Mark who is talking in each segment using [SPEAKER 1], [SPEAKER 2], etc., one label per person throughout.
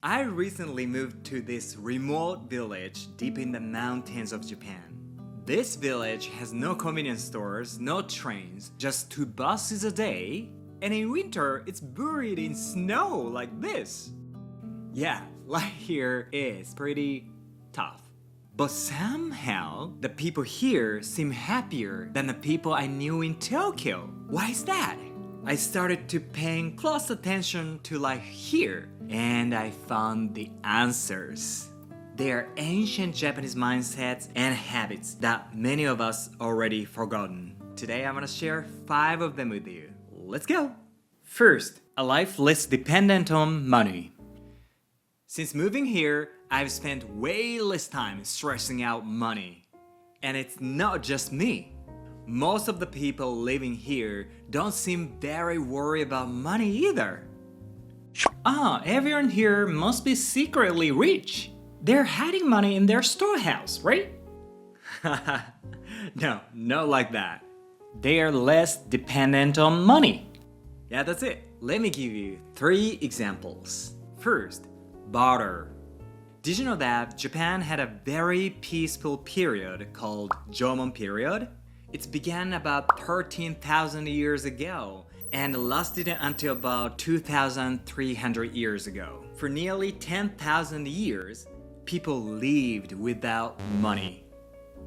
[SPEAKER 1] I recently moved to this remote village deep in the mountains of Japan. This village has no convenience stores, no trains, just 2 buses a day, and in winter it's buried in snow like this. Yeah, life here is pretty tough. But somehow, the people here seem happier than the people I knew in Tokyo. Why is that? I started to paying close attention to life here, and I found the answers. They are ancient Japanese mindsets and habits that many of us already forgotten. Today I'm gonna share 5 of them with you. Let's go! First, a life less dependent on money. Since moving here, I've spent way less time stressing out money. And it's not just me. Most of the people living here don't seem very worried about money either. Everyone here must be secretly rich. They're hiding money in their storehouse, right? No, not like that. They are less dependent on money. Yeah, that's it. Let me give you 3 examples. First, barter. Did you know that Japan had a very peaceful period called Jomon period? It began about 13,000 years ago and lasted until about 2,300 years ago. For nearly 10,000 years, people lived without money.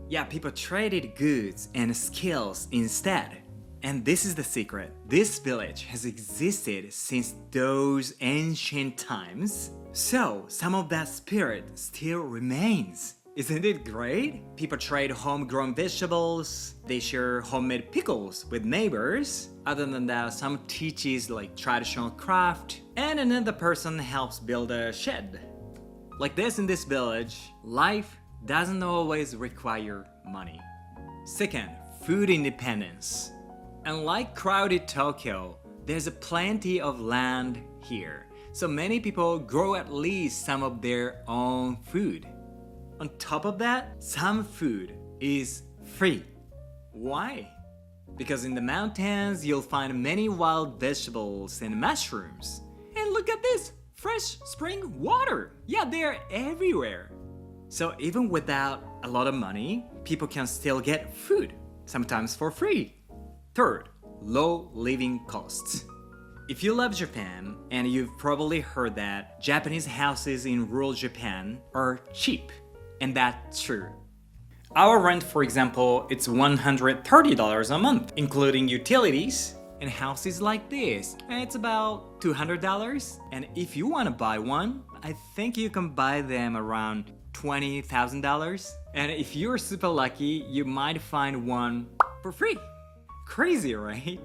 [SPEAKER 1] Yeah, people traded goods and skills instead. And this is the secret. This village has existed since those ancient times. So, some of that spirit still remains. Isn't it great? People trade homegrown vegetables, they share homemade pickles with neighbors. Other than that, some teaches like traditional craft, and another person helps build a shed. Like this in this village, life doesn't always require money. Second, food independence. Unlike crowded Tokyo, there's plenty of land here, so many people grow at least some of their own food. On top of that, some food is free. Why? Because in the mountains, you'll find many wild vegetables and mushrooms. And look at this! Fresh spring water! Yeah, they're everywhere. So even without a lot of money, people can still get food, sometimes for free. Third, low living costs. If you love Japan, and you've probably heard that Japanese houses in rural Japan are cheap. And that's true. Our rent, for example, it's $130 a month, including utilities. And houses like this, it's about $200. And if you want to buy one, I think you can buy them around $20,000. And if you're super lucky, you might find one for free. Crazy, right?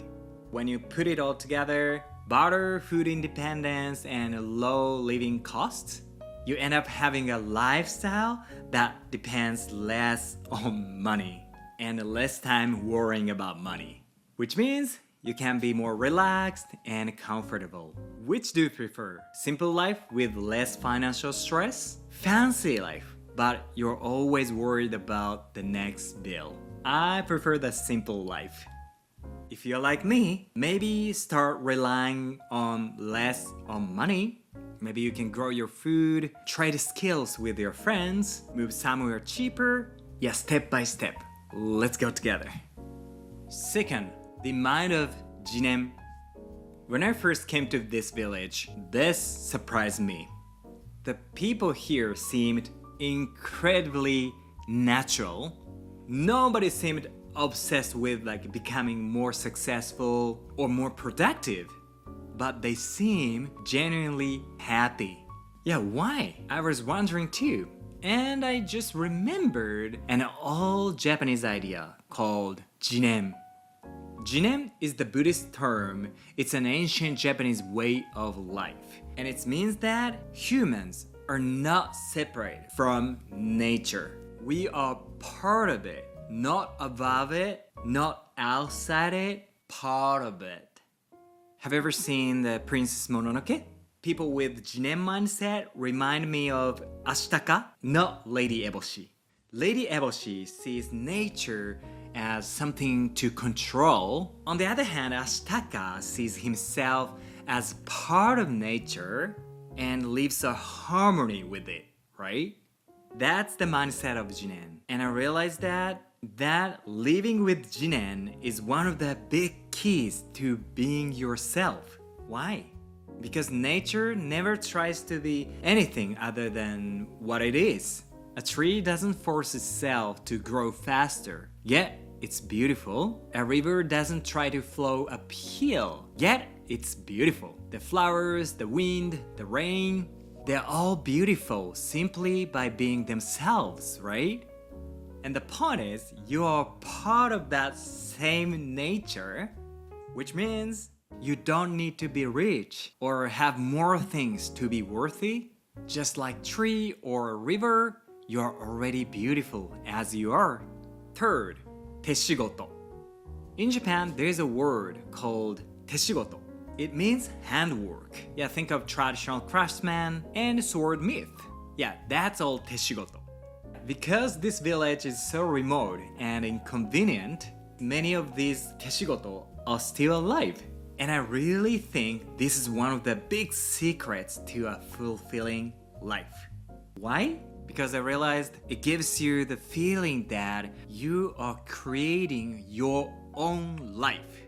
[SPEAKER 1] When you put it all together, barter, food independence, and low living costs, you end up having a lifestyle that depends less on money and less time worrying about money. Which means you can be more relaxed and comfortable. Which do you prefer? Simple life with less financial stress? Fancy life, but you're always worried about the next bill. I prefer the simple life. If you're like me, maybe start relying on less on money. Maybe you can grow your food, trade skills with your friends, move somewhere cheaper. Yeah, step by step. Let's go together. Second, the mind of Jinen. When I first came to this village, this surprised me. The people here seemed incredibly natural. Nobody seemed obsessed with becoming more successful or more productive. But they seem genuinely happy. Yeah, why? I was wondering too. And I just remembered an old Japanese idea called Jinen. Jinen is the Buddhist term. It's an ancient Japanese way of life. And it means that humans are not separate from nature. We are part of it, not above it, not outside it, part of it. Have you ever seen the Princess Mononoke? People with Jinen mindset remind me of Ashitaka, not Lady Eboshi. Lady Eboshi sees nature as something to control. On the other hand, Ashitaka sees himself as part of nature and lives a harmony with it, right? That's the mindset of Jinen. And I realized that living with Jinen is one of the big keys to being yourself. Why? Because nature never tries to be anything other than what it is. A tree doesn't force itself to grow faster, yet it's beautiful. A river doesn't try to flow uphill, yet it's beautiful. The flowers, the wind, the rain, they're all beautiful simply by being themselves, right? And the point is, you are part of that same nature, which means you don't need to be rich or have more things to be worthy. Just like tree or a river, you're already beautiful as you are. Third, teshigoto. In Japan, there's a word called teshigoto. It means handwork. Yeah, think of traditional craftsman and swordsmith. Yeah, that's all teshigoto. Because this village is so remote and inconvenient, many of these teshigoto are still alive. And I really think this is one of the big secrets to a fulfilling life. Why? Because I realized it gives you the feeling that you are creating your own life.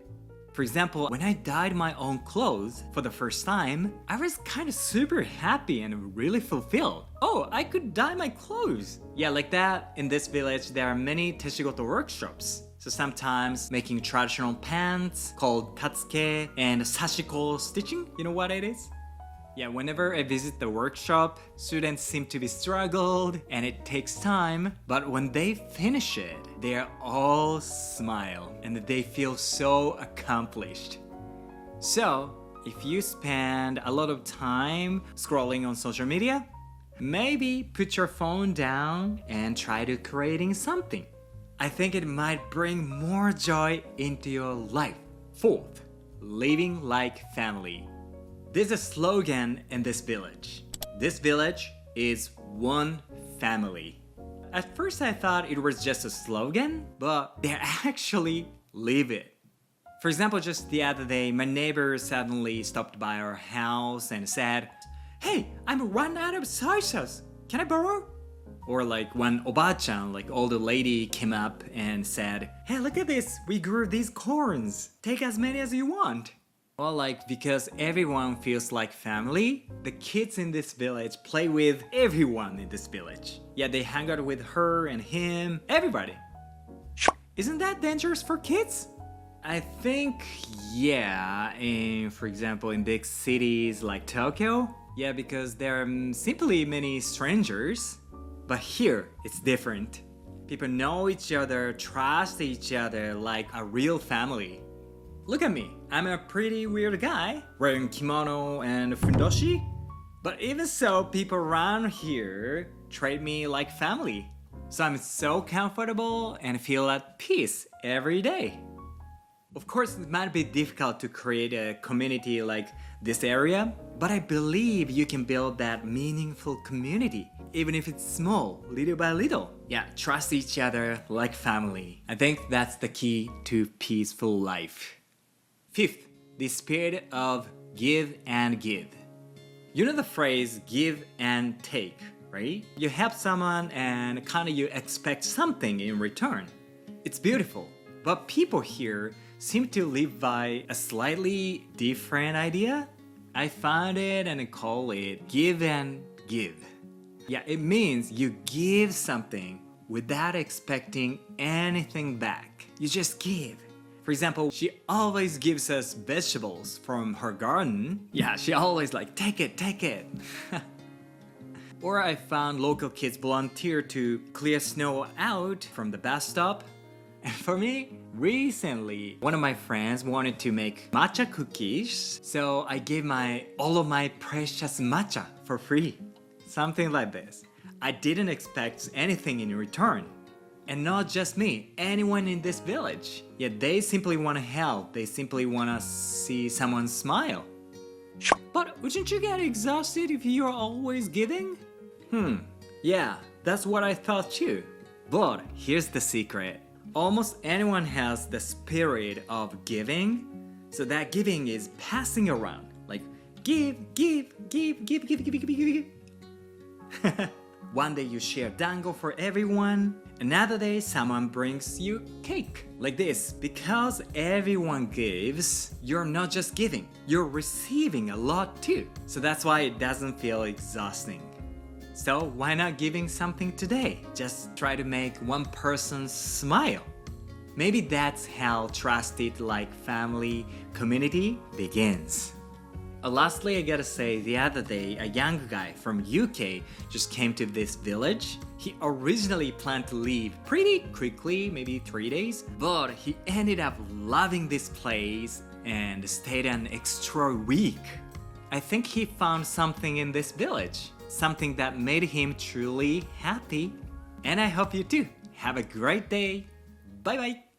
[SPEAKER 1] For example, when I dyed my own clothes for the first time, I was kind of super happy and really fulfilled. Oh, I could dye my clothes. Yeah, like that. In this village, there are many teshigoto workshops. So sometimes making traditional pants called tatsuke and sashiko stitching. You know what it is? Yeah, whenever I visit the workshop, students seem to be struggled and it takes time, but when they finish it, they all smile and they feel so accomplished. So, if you spend a lot of time scrolling on social media, maybe put your phone down and try to creating something. I think it might bring more joy into your life. Fourth, living like family. There's a slogan in this village. This village is one family. At first I thought it was just a slogan, but they actually live it. For example, just the other day, my neighbor suddenly stopped by our house and said, "Hey, I'm run out of soy sauce. Can I borrow?" Or like when Oba-chan, like older lady, came up and said, "Hey, look at this. We grew these corns. Take as many as you want." Well, like, because everyone feels like family, the kids in this village play with everyone in this village. Yeah, they hang out with her and him, everybody. Isn't that dangerous for kids? I think, yeah, for example, in big cities like Tokyo, yeah, because there are simply many strangers. But here, it's different. People know each other, trust each other like a real family. Look at me, I'm a pretty weird guy, wearing kimono and fundoshi. But even so, people around here treat me like family. So I'm so comfortable and feel at peace every day. Of course, it might be difficult to create a community like this area, but I believe you can build that meaningful community, even if it's small, little by little. Yeah, trust each other like family. I think that's the key to peaceful life. Fifth, the spirit of give and give. You know the phrase give and take, right? You help someone and kinda you expect something in return. It's beautiful, but people here seem to live by a slightly different idea. I found it and I call it give and give. Yeah, it means you give something without expecting anything back. You just give. For example, she always gives us vegetables from her garden. Yeah, she always like, take it, take it. Or I found local kids volunteer to clear snow out from the bus stop. And for me, recently, one of my friends wanted to make matcha cookies, so I gave all of my precious matcha for free. Something like this. I didn't expect anything in return. And not just me, anyone in this village. Yeah, they simply want to help. They simply want to see someone smile. But wouldn't you get exhausted if you're always giving? Yeah, that's what I thought too. But here's the secret. Almost anyone has the spirit of giving. So that giving is passing around. Like Give, give, give, give, give, give, give, give. One day you share dango for everyone. Another day someone brings you cake. Like this, because everyone gives, you're not just giving, you're receiving a lot too. So that's why it doesn't feel exhausting. So why not giving something today? Just try to make one person smile. Maybe that's how trusted like family community begins. Lastly, I gotta say, the other day, a young guy from UK just came to this village. He originally planned to leave pretty quickly, maybe 3 days, but he ended up loving this place and stayed an extra week. I think he found something in this village, something that made him truly happy. And I hope you too. Have a great day. Bye bye.